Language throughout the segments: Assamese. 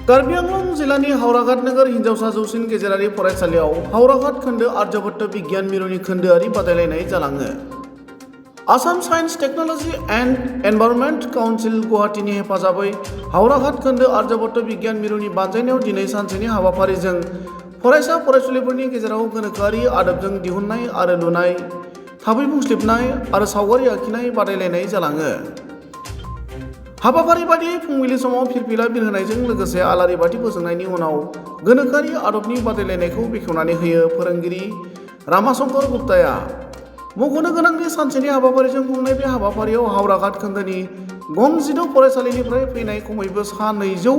कार्बि आंलं जिल्लानि हावराघाट नोगोर हिनजावसा जौसिन गेजेरारि फरायसालियाव हावराघाट खोन्दो आर्यभट्ट बिगियान मिरुनि खोन्दोआरि बादायलायनाय जालाङो। Assam science technology and environment council गुवाहाटीनि हेफाजाबै हावराघाट खोन्दो आर्यभट्ट बिगियान मिरुनि बानजायनायाव दिनै सानसेनि हाबाफारिजों फरायसा फरायसुलिफोरनि गेजेराव गोनोखोआरि आदबजों दिहुननाय आरो लुनाय, थाबै बुंस्लिबनाय आरो सावगारि आखिनाय बादायलायनाय जालाङो। हाबाफारि बादियै फुंबिलि समाव फिरफिला बिरहोनायजों लोगोसे आलारि बाथि फोजोंनायनि उनाव गोनोखोआरि आदबनि बादायलायनायखौ बेखेवनानै होयो फोरोंगिरि रामाशंकर गुप्ताया। मख'नो गोनांदि सानसेनि हाबाफारिजों खुंनाय बे हाबाफारियाव हावराघाट खोन्दोनि गं 16 फरायसालिनिफ्राय फैनाय खमैबो सा 200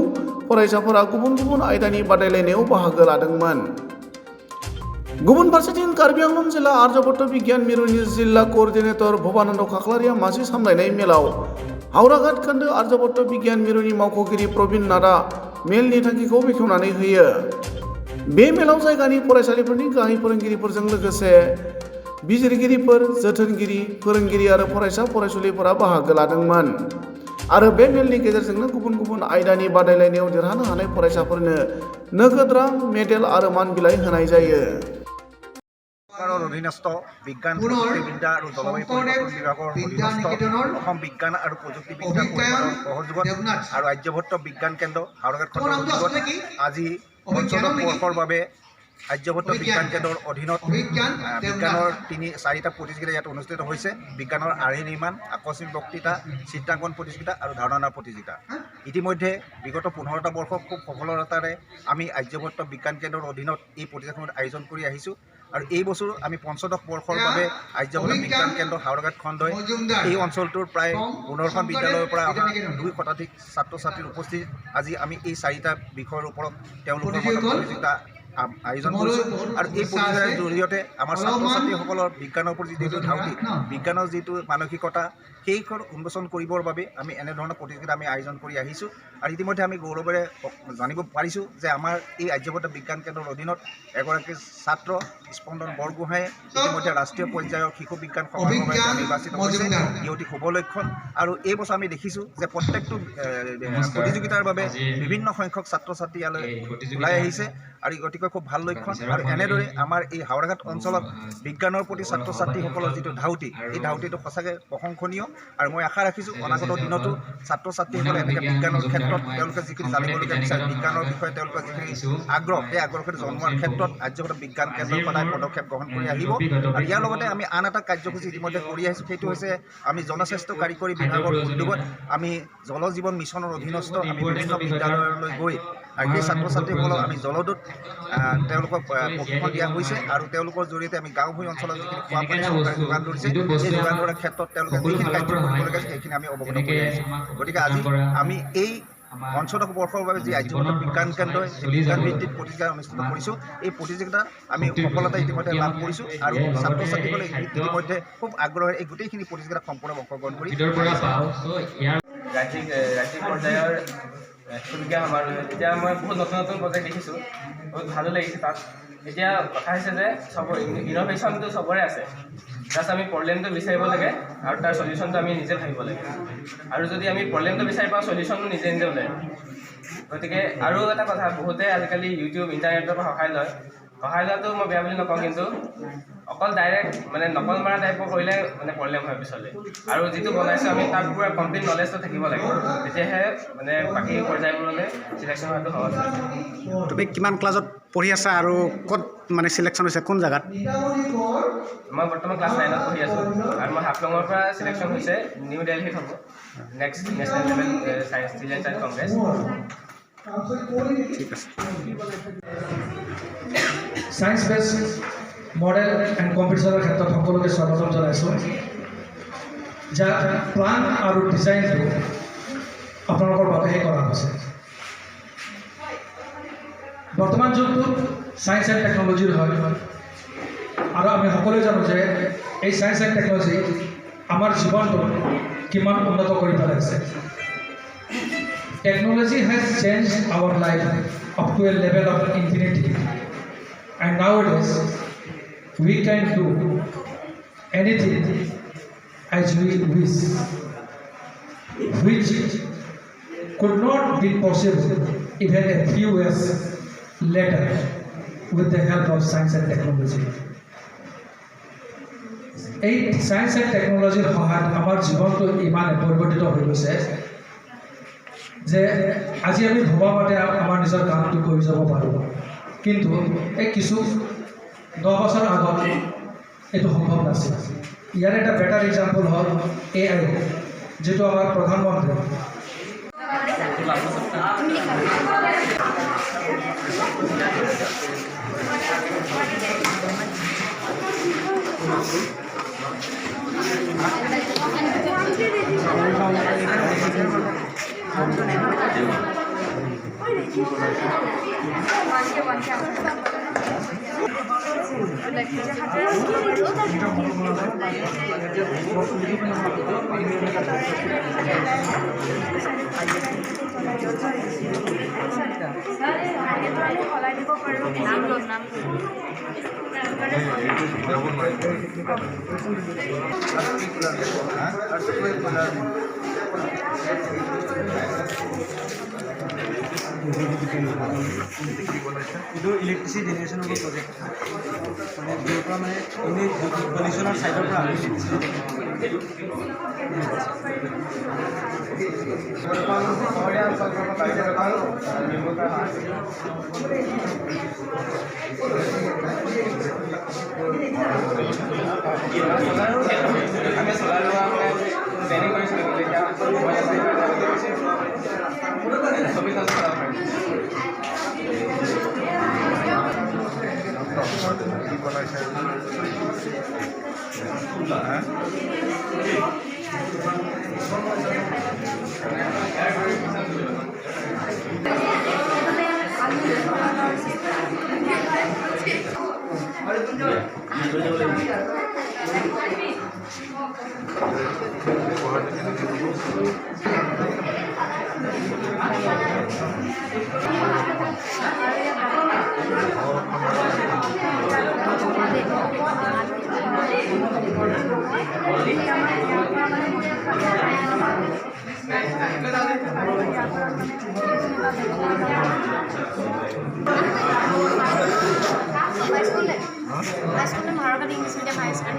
फरायसाफोरा गुबुन गुबुन आयदानि बादायलायनायाव बाहागो लादोंमोन। गुबुन फारसेथिं कार्बि आंलं जिल्ला आर्यभट्ट बिगियान मिरुनि जिल्ला क'अर्डिनेटर भबानन्द खाख्लारिया मासि सामलायनाय मेलाव हावराघाट खोन्दो आर्यभट्ट बिगियान मिरुनि मावख'गिरि प्रबिन नाथआ मेलनि थांखिखौ बेखेवनानै होयो। बे मेलाव जायगानि फरायसालिफोरनि गाहाय फोरोंगिरिफोरजों लोगोसे बिजिरगिरिफोर, जोथोनगिरि, फोरोंगिरि आरो फरायसा फरायसुलिफोरा बाहागो लादोंमोन आरो बे मेलनि गेजेरजोंनो गुबुन गुबुन आयदानि बादायलायनायाव देरहानो हानाय फरायसाफोरनो नोगोद रां, मेडेल आरो मान बिलाइ होनाय जायो। চৰকাৰৰ অধীনস্থ বিজ্ঞান প্ৰযুক্তিবিদ্যা আৰু জলবায়ু পৰিৱৰ্তন বিভাগৰ অধীনস্থ অসম বিজ্ঞান আৰু প্ৰযুক্তিবিদ্যা পৰিষদৰ সহযোগত আৰু আৰ্যভট্ট বিজ্ঞান কেন্দ্ৰ হাওৰাঘাট খণ্ডৰ সহযোগত আজি পঞ্চদশ বৰ্ষৰ বাবে আৰ্যভট্ট বিজ্ঞান কেন্দ্ৰৰ অধীনত বিজ্ঞানৰ 4টা প্ৰতিযোগিতা ইয়াত অনুষ্ঠিত হৈছে। বিজ্ঞানৰ আৰ্হি নিৰ্মাণ, আকস্মিক বক্তৃতা, চিত্ৰাংকন প্ৰতিযোগিতা আৰু ধাৰণা প্ৰতিযোগিতা। ইতিমধ্যে বিগত 15টা বৰ্ষ খুব সফলতাৰে আমি আৰ্যভট্ট বিজ্ঞান কেন্দ্ৰৰ অধীনত এই প্ৰতিযোগিতাসমূহ আয়োজন কৰি আহিছোঁ আৰু এই বছৰ আমি পঞ্চদশ বৰ্ষৰ বাবে আৰ্যভট্ট বিজ্ঞান কেন্দ্ৰ হাওৰাঘাট খণ্ডই এই অঞ্চলটোৰ প্ৰায় 15খন বিদ্যালয়ৰ পৰা অহা 2 শতাধিক ছাত্ৰ ছাত্ৰীৰ উপস্থিতিত আজি আমি এই 4টা বিষয়ৰ ওপৰত তেওঁলোকৰ মাজত প্ৰতিযোগিতা আয়োজন কৰিছোঁ আৰু এই প্ৰতিযোগিতাৰ জৰিয়তে আমাৰ ছাত্ৰ ছাত্ৰীসকলৰ বিজ্ঞানৰ প্ৰতি যিটো ধাউতি, বিজ্ঞানৰ যিটো মানসিকতা, সেইখন উন্মোচন কৰিবৰ বাবে আমি এনেধৰণৰ প্ৰতিযোগিতা আমি আয়োজন কৰি আহিছোঁ। আৰু ইতিমধ্যে আমি গৌৰৱেৰে জানিব পাৰিছোঁ যে আমাৰ এই আৰ্যভট্ট বিজ্ঞান কেন্দ্ৰৰ অধীনত এগৰাকী ছাত্ৰ স্পন্দন বৰগোহাঁয়ে ইতিমধ্যে ৰাষ্ট্ৰীয় পৰ্যায়ৰ শিশু বিজ্ঞান সভাপতি নিৰ্বাচিত হৈছে। ই অতি শুভ লক্ষণ আৰু এই বছৰ আমি দেখিছোঁ যে প্ৰত্যেকটো প্ৰতিযোগিতাৰ বাবে বিভিন্ন সংখ্যক ছাত্ৰ ছাত্ৰী ইয়ালৈ ওলাই আহিছে আৰু অতিকৈ খুব ভাল লক্ষণ। আৰু এনেদৰে আমাৰ এই হাওৰাঘাট অঞ্চলত বিজ্ঞানৰ প্ৰতি ছাত্ৰ ছাত্ৰীসকলৰ যিটো ধাউতি, এই ধাউতিটো সঁচাকৈ প্ৰশংসনীয় আৰু মই আশা ৰাখিছোঁ অনাগত দিনতো ছাত্ৰ ছাত্ৰীসকলে এনেকৈ বিজ্ঞানৰ ক্ষেত্ৰত তেওঁলোকে যিখিনি জানিবলগীয়া বিচাৰে, বিজ্ঞানৰ বিষয়ে তেওঁলোকৰ যিখিনি আগ্ৰহ, সেই আগ্ৰহখিনি জন্মোৱাৰ ক্ষেত্ৰত আৰ্যভট্ট বিজ্ঞান কেন্দ্ৰই সদায় পদক্ষেপ গ্ৰহণ কৰি আহিব। আৰু ইয়াৰ লগতে আমি আন এটা কাৰ্যসূচী ইতিমধ্যে কৰি আহিছোঁ, সেইটো হৈছে আমি জনস্বাস্থ্য কাৰিকৰী বিভাগৰ উদ্যোগত আমি জল জীৱন মিছনৰ অধীনস্থ আমি বিভিন্ন বিদ্যালয়লৈ গৈ আৰু সেই ছাত্ৰ ছাত্ৰীসকলক আমি জলদূত তেওঁলোকক প্ৰশিক্ষণ দিয়া হৈছে আৰু তেওঁলোকৰ জৰিয়তে আমি গাঁও ভূঞা অঞ্চলত যিখিনি খোৱা পানী চৰকাৰে যোগান ধৰিছে, সেই যোগান ধৰাৰ ক্ষেত্ৰত তেওঁলোকে যিখিনি কাৰ্য কৰিবলগীয়া আছে সেইখিনি আমি অৱগত কৰি আহিছোঁ। গতিকে আজি আমি এই পঞ্চদশ বৰ্ষৰ বাবে যি আৰ্যভট্ট বিজ্ঞান কেন্দ্ৰই যি বিজ্ঞান ভিত্তিক প্ৰতিযোগিতা অনুষ্ঠিত কৰিছোঁ, এই প্ৰতিযোগিতাত আমি সফলতা ইতিমধ্যে লাভ কৰিছোঁ আৰু ছাত্ৰ ছাত্ৰীসকলে ইতিমধ্যে খুব আগ্ৰহেৰে এই গোটেইখিনি প্ৰতিযোগিতাত সম্পূৰ্ণ অংশগ্ৰহণ কৰি ৰাজ্যিক পৰ্যায়ৰ বিজ্ঞান সমাৰোহ এতিয়া মই বহুত নতুন নতুন প্ৰজেক্ট দেখিছোঁ, বহুত ভালো লাগিছে তাত। এতিয়া কথা হৈছে যে ইন'ভেশ্যনটো চবৰে আছে, জাষ্ট আমি প্ৰব্লেমটো বিচাৰিব লাগে আৰু তাৰ চলিউশ্যনটো আমি নিজে ভাবিব লাগে। আৰু যদি আমি প্ৰব্লেমটো বিচাৰি পাওঁ, চলিউশ্যনটো নিজে নিজে ওলায়। গতিকে আৰু এটা কথা, বহুতে আজিকালি ইউটিউব, ইণ্টাৰনেটৰ পৰা সহায় লয়। সহায় লোৱাটো মই বেয়া বুলি নকওঁ, কিন্তু অকল ডাইৰেক্ট মানে নকল মাৰা টাইপৰ কৰিলে মানে প্ৰব্লেম হয় পিছলৈ। আৰু যিটো বনাইছোঁ আমি তাৰ পুৰা কমপ্লিট নলেজটো থাকিব লাগে, তেতিয়াহে মানে বাকী পৰ্যায়বোৰলৈ চিলেকশ্যন হোৱাটো সহজ হয়। তুমি কিমান ক্লাছত পঢ়ি আছা আৰু ক'ত মানে চিলেকশ্যন হৈছে, কোন জেগাত? মই বৰ্তমান ক্লাছ 9ত পঢ়ি আছোঁ আৰু মই হাফলঙৰ পৰা চিলেকশ্যন হৈছে নিউ দিল্লীত হ'ব next national level science children science Congress. ঠিক আছে। সায়েন্স বেছ মডেল এণ্ড কম্পিটিশ্যনৰ ক্ষেত্ৰত সকলোকে স্বাগতম জনাইছোঁ। যাৰ প্লান আৰু ডিজাইনটো আপোনালোকৰ বাবেহে কৰা হৈছে। বৰ্তমান যুগটো সায়েন্স এণ্ড টেকন'লজিৰ হয় আৰু আমি সকলোৱে জানো যে এই সায়েন্স এণ্ড টেকন'লজি আমাৰ জীৱনটো কিমান উন্নত কৰি পেলাইছে। Technology has changed our life up to a level of infinity, and nowadays we can do anything as we wish, which could not be possible even a few years later with the help of science and technology. এই সায়েন্স এণ্ড টেকনলজিৰ সহায়ত আমাৰ জীৱনটো ইমান পৰিৱৰ্তিত হৈ গৈছে যে আজি আমি ভবা মতে আমাৰ নিজৰ কামটো কৰি যাব পাৰোঁ, কিন্তু এই কিছু 10 বছৰ আগত এইটো সম্ভৱ নাছিল। ইয়াৰ এটা বেটাৰ এক্সাম্পল হ'ল AI, যেটো আমাৰ প্ৰধানমন্ত্ৰী ಇದು ইলেক্ট্ৰিচিটি জেনেৰেশ্যনৰ প্ৰজেক্ট মানে য'ৰ পৰা মানে এনেই পলিউশ্যনৰ ছাইডৰ পৰা আমি ইলেক্ট্ৰিচিটি আমি চলাই লোৱা প্লেনিং কৰিছিলোঁ, এতিয়া চৌবিছ হাজাৰ চলাব পাৰিম। কি বনাইছে Maharagan English Medium High School.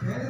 Very